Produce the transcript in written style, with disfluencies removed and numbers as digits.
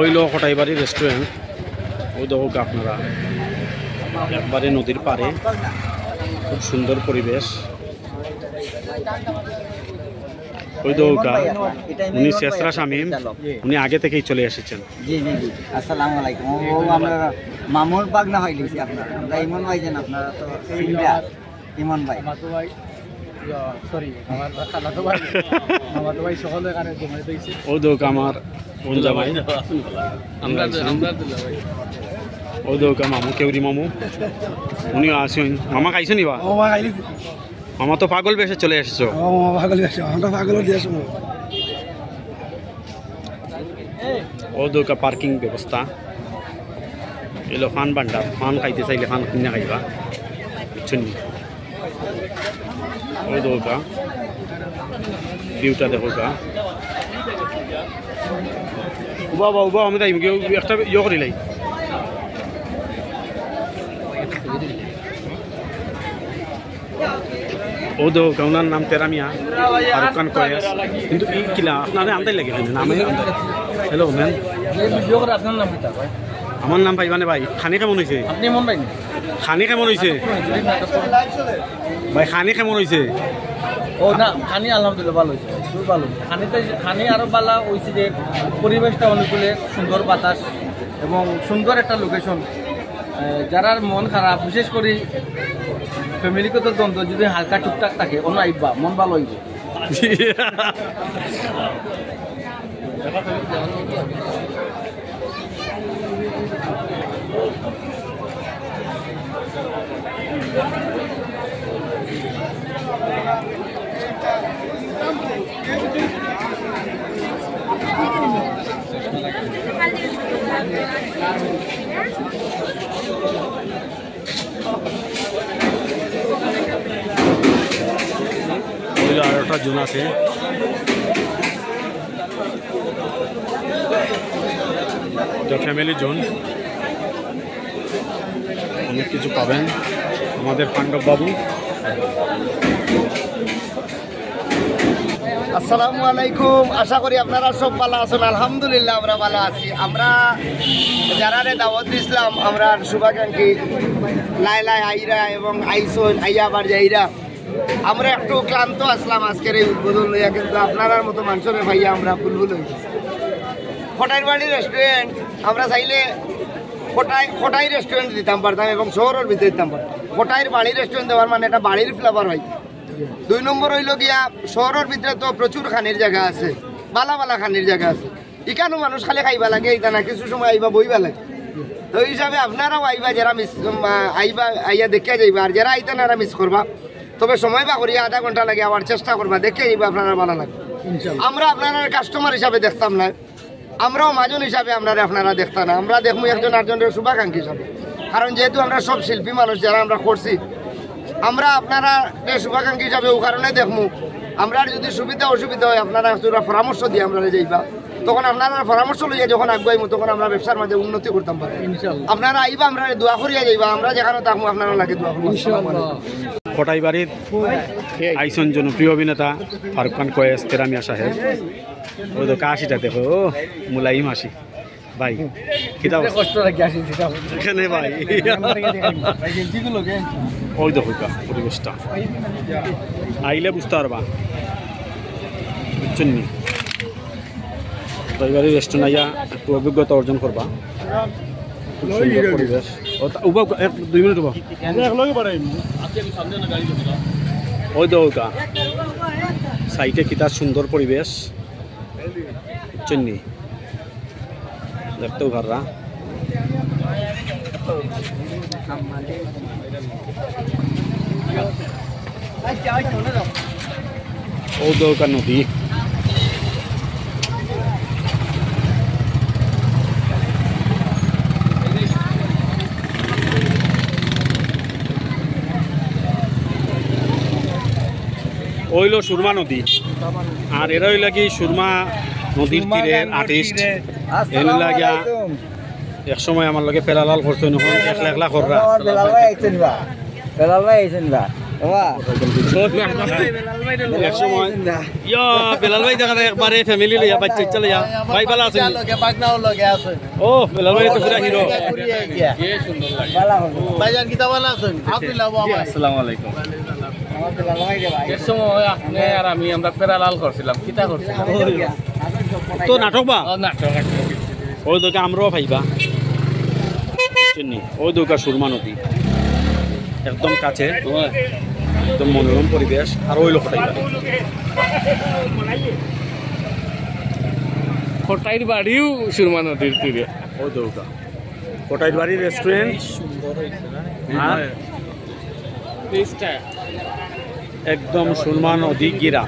ওইলো কটাইবাড়ি restaurant. ওই দেখো আপনারা একবারে নদীর পাড়ে, খুব সুন্দর পরিবেশ। ওই দৌকা উনি শেষরা শামীম, উনি আগে থেকেই চলে এসেছেন। জি জি জি, আসসালামু আলাইকুম। ও আমরা মামুর বাগনা হয়ে গেছি আপনার, আমরা ইমন ভাই যেন আপনারা তো সিংহা ইমন ভাই সরি আমার খালাতো ভাই মামাতো ভাই সকলে কানে জমাই দিয়েছে। ও দৌকা আমার বোন জামাই, আমরা দিলা ভাই। ও দৌকা মামু কেউরি মামু, উনি আসেন। মামা খাইছো নি বা? ও মা খাইলি, মামা তো পাগল বেশে চলে এসেছো। ও মা পাগল বেশে, আমরা পাগল দিয়ে আসবো। ও দৌকা পার্কিং ব্যবস্থা এলো। ফান ভান্ডার, ফান খাইতে চাইলে ফান কিনে খাইবা, বুঝছেন নি? ও দৌকা ভিউটা দেখো গা। উবা বা উবা আমি তাই একটা ইয়ে করিলাই। ও দো গাউনার নাম তেরামিয়া, শাহরুখ খান কয়েস। কিন্তু এই কিলা আপনারে আনতাই লাগে নাম। হ্যালো ম্যাম, আপনার নাম কি ভাই? আমার নাম ভাই মানে ভাই। খানি কেমন হয়েছে? আপনি মন ভাই? খানি কেমন হয়েছে ভাই? খানি কেমন হয়েছে? ও না, খানি আলহামদুলিল্লাহ ভালো হয়েছে, খুব ভালো। খানি আরো ভালো হয়েছে যে পরিবেশটা অনুকূলে, সুন্দর বাতাস এবং সুন্দর একটা লোকেশন। যারা মন খারাপ, বিশেষ করে ফ্যামিলিগত দ্বন্দ্ব যদি হালকা টুকটাক থাকে, অন্য আইবা মন ভালো হইব। আর একটা জোন আছে, ফ্যামিলি জোন। অনেক কিছু পাবেন আমাদের পাণ্ডব বাবু। আসসালামু আলাইকুম, আশা করি আপনারা সব ভালো আছেন। আলহামদুলিল্লাহ আমরা ভালো আছি। আমরা যারারে দাওয়াত দিয়েছিলাম, আমরা শুভাকাঙ্ক্ষী লাই আইরা এবং আইসন আইয়া আবার যাইরা, আমরা একটু ক্লান্ত আসলাম আজকের এই উদ্বোধন লইয়া, কিন্তু আপনার মতো মানুষের ভাইয়া আমরা ফুলফুল হয়ে গেছি। খটাইবাড়ি রেস্টুরেন্ট আমরা চাইলে খটাই রেস্টুরেন্ট দিতাম পারতাম এবং শহরের ভিতরে দিতাম পারতাম। খটাইর বাড়ি রেস্টুরেন্ট দেওয়ার মানে একটা বাড়ির ফ্লেভার হয়। 2 নম্বর হইল গিয়া শহরের ভিতরে তো প্রচুর খানির জায়গা আছে, বালা খানির জায়গা আছে। এখানেও মানুষ খালি খাইবা লাগে, এইটা না কিছু সময় আইবা বইবা লাগে। তো এই হিসাবে আপনারাও আইবা, যারা আইবা আইয়া দেখিয়া যাইবা, আর যারা আইতা না মিস করবা। তবে সময় বা করিয়া আধা ঘন্টা লাগে আবার চেষ্টা করবা, দেখে যাইবা, আপনারা ভালো লাগবে। আমরা আপনারা কাস্টমার হিসাবে দেখতাম না, আমরাও মাজন হিসাবে আপনারা দেখতাম না। আমরা দেখবো একজন আরেকজনের শুভাকাঙ্ক্ষী হিসাবে, কারণ যেহেতু আমরা সব শিল্পী মানুষ যারা আমরা করছি, আমরা আপনারা শুভাকাঙ্ক্ষী হিসাবে ও কারণে দেখবো। আমরা যদি সুবিধা অসুবিধা হয় আপনারা পরামর্শ দিয়ে আমরা যাইবা, তখন আপনারা পরামর্শ লইয়া যখন আগুয়াইমু তখন আমরা ব্যবসার মাঝে উন্নতি করতাম পারি। আপনারা আইবা, আমরা দোয়া করিয়া যাইবা, আমরা যেখানে থাকবো আপনারা লাগে দোয়া করবো। খটাইবাড়ির আইসন জনপ্রিয় অভিনেতা শাহরুখ খান কয়েস, তেরামিয়া সাহেব। ওই তো কাশিটা দেখো, মুলাইম হাসি ভাই। কিতা এখানে ভাই, ওই দেখো পরিবেশটা আইলে বুঝতে পারবা, বুঝছেন নি? খটাইবাড়ির রেস্টুরেন্ট আইয়া একটু অভিজ্ঞতা অর্জন করবা। খুব সুন্দর পরিবেশ। 2 মিনিট ওই দৌকা সাইটে কিতা সুন্দর পরিবেশ, বুঝছেন নি? দেখতেও ভাররা। ও দৌকা নদী, ওইল সুরমা নদী। আর এরা হইলা কি সুরমা নদীর তীরের আর্টিস্ট। এর লাগিয়া এক সময় আমার লগে পেলালাল করছে, একলা একলা কররা। এক সময় ইয়া বেলাল ভাই দেখা যায় একবারে ফ্যামিলি লইয়া বাচ্চা চলে যা ভাই ভালো আছেন ও বেলাল ভাই তো পুরা হিরো ভাইজান কিতা ভালো আছেন আব্দুল্লাহ বাবা আসসালামু আলাইকুম এর সময় আপনি আর আমি আমরা পেরালাল করছিলাম কিতা করছিলাম তো নাটক বা নাটক ওই দোকা আমরাও পাইবা চিনি ওই দোকা সুরমা নদী একদম কাছে একদম মনোরম পরিবেশ আর ওই লোকটাই কোটাইর বাড়িও সুরমা নদীর তীরে ওই দৌকা কোটাইর বাড়ি রেস্টুরেন্ট আর একদম সুরমা নদী গিরা